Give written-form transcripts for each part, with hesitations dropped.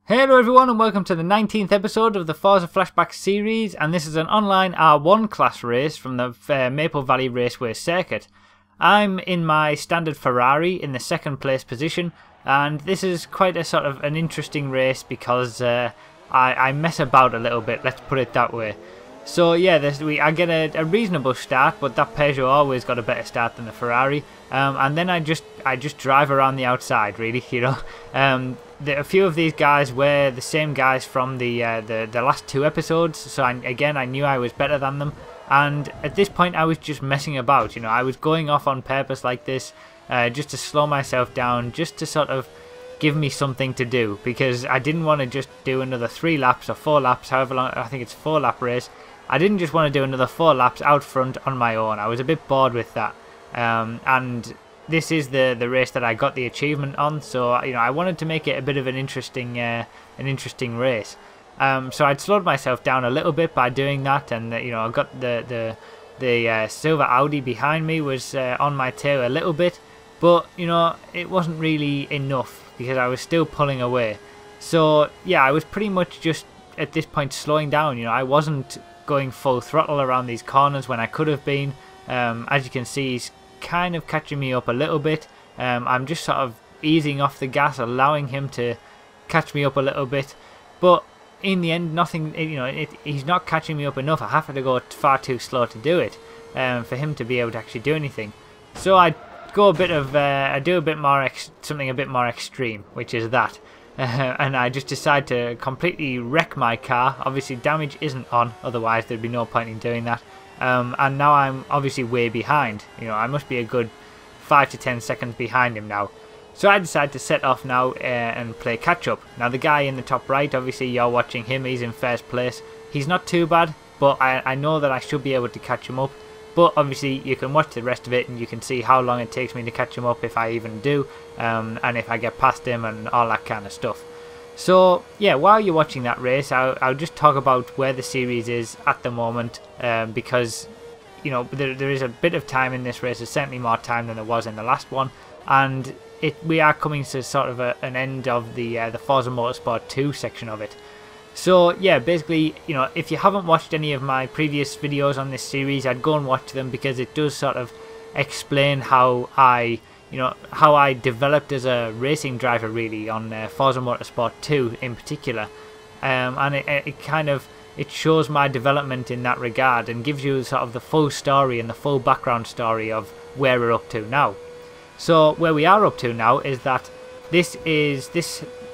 Hello everyone and welcome to the 19th episode of the Forza Flashback series, and this is an online R1 class race from the Maple Valley Raceway circuit. I'm in my standard Ferrari in the second place position, and this is quite a sort of an interesting race because I mess about a little bit, let's put it that way. So yeah, I get a reasonable start, but that Peugeot always got a better start than the Ferrari, and then I just drive around the outside, really, you know. A few of these guys were the same guys from the last two episodes, so I knew I was better than them, and at this point I was just messing about, you know. I was going off on purpose like this, just to slow myself down, just to sort of give me something to do, because I didn't want to just do another 3 laps or 4 laps, however long. I think it's 4-lap race. I didn't just want to do another 4 laps out front on my own. I was a bit bored with that, and this is the race that I got the achievement on, so you know, I wanted to make it a bit of an interesting race. So I'd slowed myself down a little bit by doing that, and you know, I got the silver Audi behind me was on my tail a little bit, but you know, it wasn't really enough because I was still pulling away. So yeah, I was pretty much just at this point slowing down. You know, I wasn't going full throttle around these corners when I could have been. As you can see, he's kind of catching me up a little bit. I'm just sort of easing off the gas, allowing him to catch me up a little bit, but in the end, nothing. You know, he's not catching me up enough. I have to go far too slow to do it, for him to be able to actually do anything. So I go a bit of, I do a bit more something a bit more extreme, which is that, and I just decide to completely wreck my car. Obviously, damage isn't on, otherwise there'd be no point in doing that. And now I'm obviously way behind. You know, I must be a good 5 to 10 seconds behind him now. So I decide to set off now and play catch up. Now the guy in the top right, obviously you're watching him, he's in first place. He's not too bad, but I know that I should be able to catch him up. But obviously you can watch the rest of it and you can see how long it takes me to catch him up, if I even do, and if I get past him and all that kind of stuff. So yeah, while you're watching that race, I'll just talk about where the series is at the moment, because you know, there is a bit of time in this race. There's certainly more time than there was in the last one, and we are coming to sort of an end of the Forza Motorsport 2 section of it. So yeah, basically, you know, if you haven't watched any of my previous videos on this series, I'd go and watch them, because it does sort of explain how I developed as a racing driver, really, on Forza Motorsport 2 in particular, and it shows my development in that regard and gives you sort of the full story and the full background story of where we're up to now. So where we are up to now is that this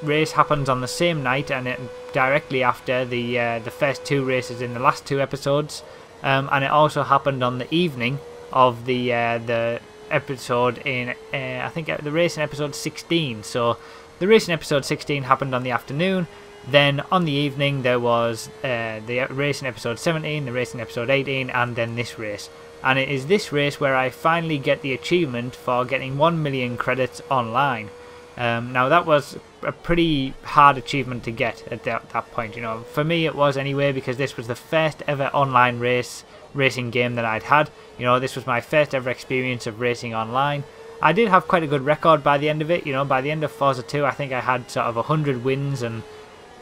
race happens on the same night, and directly after the first 2 races in the last 2 episodes, and it also happened on the evening of the episode in I think the race in episode 16. So the race in episode 16 happened on the afternoon, then on the evening there was the race in episode 17, the race in episode 18, and then this race. And it is this race where I finally get the achievement for getting 1 million credits online. Now that was a pretty hard achievement to get at that point, you know. For me it was anyway, because this was the first ever online racing game that I'd had. You know, this was my first ever experience of racing online. I did have quite a good record by the end of it. You know, by the end of Forza 2, I think I had sort of 100 wins and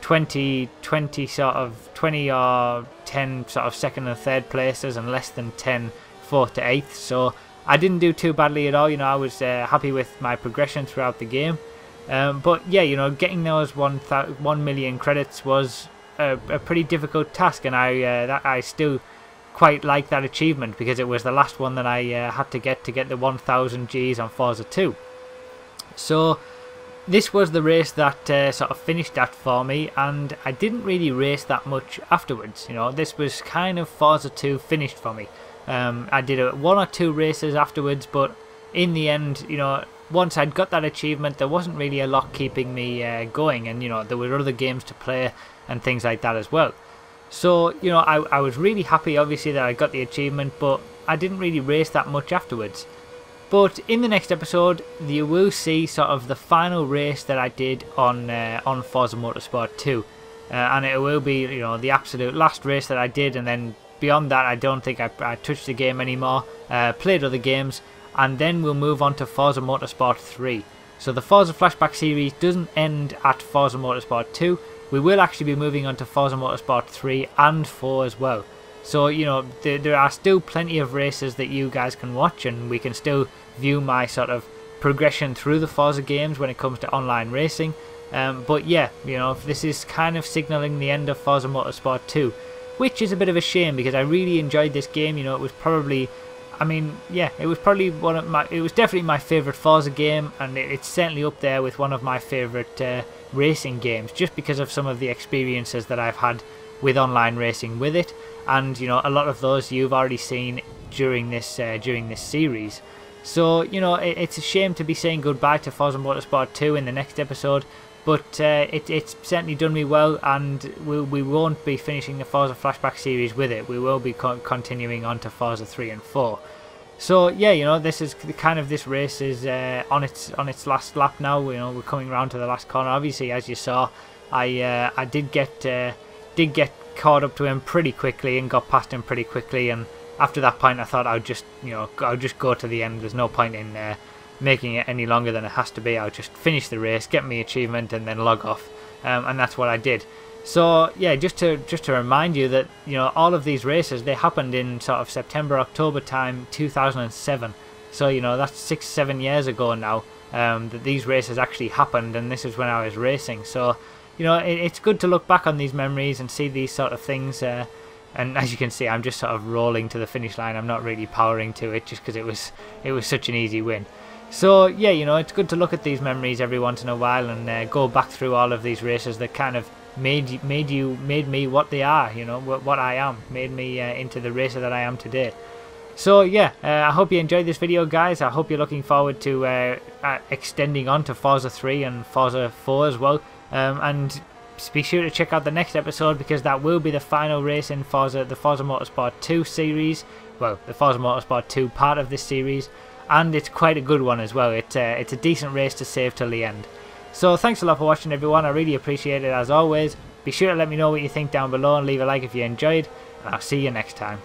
20 or 10 sort of second and third places, and less than 10 4th to 8th. So I didn't do too badly at all. You know, I was happy with my progression throughout the game. But yeah, you know, getting those 1 million credits was a pretty difficult task, and I still quite like that achievement, because it was the last one that I had to get the 1000 Gs on Forza 2. So this was the race that sort of finished that for me, and I didn't really race that much afterwards. You know, this was kind of Forza 2 finished for me. I did 1 or 2 races afterwards, but in the end, you know, once I'd got that achievement, there wasn't really a lot keeping me going, and you know, there were other games to play and things like that as well. So you know, I was really happy, obviously, that I got the achievement, but I didn't really race that much afterwards. But in the next episode, you will see sort of the final race that I did on Forza Motorsport 2, and it will be, you know, the absolute last race that I did, and then beyond that, I don't think I touched the game anymore. Played other games, and then we'll move on to Forza Motorsport 3. So the Forza Flashback series doesn't end at Forza Motorsport 2. We will actually be moving on to Forza Motorsport 3 and 4 as well. So, you know, there are still plenty of races that you guys can watch, and we can still view my sort of progression through the Forza games when it comes to online racing. But yeah, you know, this is kind of signalling the end of Forza Motorsport 2, which is a bit of a shame because I really enjoyed this game. You know, it was probably, I mean, yeah, it was probably it was definitely my favourite Forza game, and it's certainly up there with one of my favourite racing games, just because of some of the experiences that I've had with online racing with it, and you know, a lot of those you've already seen during this series. So, you know, it's a shame to be saying goodbye to Forza Motorsport 2 in the next episode, but it's certainly done me well, and we won't be finishing the Forza Flashback series with it. We will be continuing on to Forza 3 and 4. So yeah, you know, this is kind of, this race is on its last lap now. You know, we're coming around to the last corner. Obviously, as you saw, I did get caught up to him pretty quickly and got past him pretty quickly, and after that point I thought I'll just go to the end. There's no point in making it any longer than it has to be. I'll just finish the race, get my achievement, and then log off, and that's what I did. So yeah, just to remind you that, you know, all of these races, they happened in sort of September, October time 2007. So, you know, that's 6-7 years ago now that these races actually happened, and this is when I was racing. So, you know, it's good to look back on these memories and see these sort of things. And as you can see, I'm just sort of rolling to the finish line. I'm not really powering to it, just because it was such an easy win. So yeah, you know, it's good to look at these memories every once in a while and go back through all of these races that kind of made me what they are. You know, what I am, made me into the racer that I am today. So yeah, I hope you enjoyed this video, guys. I hope you're looking forward to extending on to Forza 3 and Forza 4 as well. And be sure to check out the next episode, because that will be the final race in the Forza Motorsport 2 series. Well, the Forza Motorsport 2 part of this series, and it's quite a good one as well. It's a decent race to save till the end. So thanks a lot for watching, everyone. I really appreciate it as always. Be sure to let me know what you think down below and leave a like if you enjoyed, and I'll see you next time.